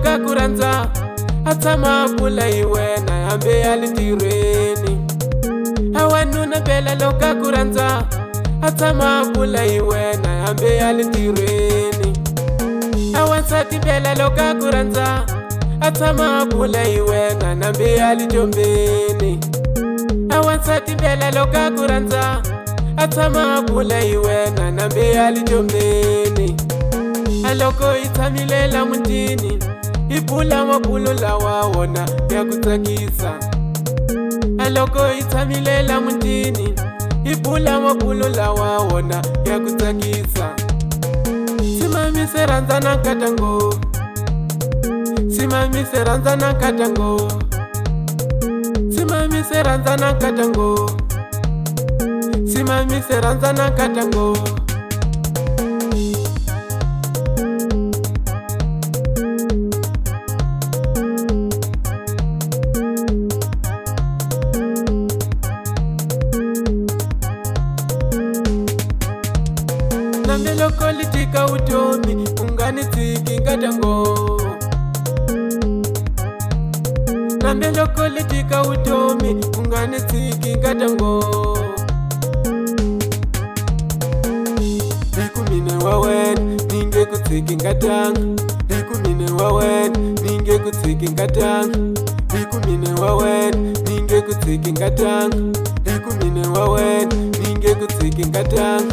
loka kuranza atama kula iwena hambe alitireni awanuna bela loka kuranza atama kula iwena hambe alitireni awansati bela loka kuranza atama kula iwena nambe alijombeni awansati bela loka kuranza atama kula iwena nambe alijombeni aloko itamilela mutini ipula mapulu lawa wona ya kutakisa aloko itamilela mutini ipula mapulu lawa wona ya kutakisa simami seranzana katango simami seranzana katango simami seranzana katango simami seranzana katango Nambelo politika utomi ungani tiki ngatango Nambelo politika utomi ungani tiki ngatango Ekumine wawen ninge kutiki ngatang Ekumine wawen ninge kutiki ngatang Ekumine wawen ninge kutiki ngatang Ekumine wawen ninge kutiki ngatang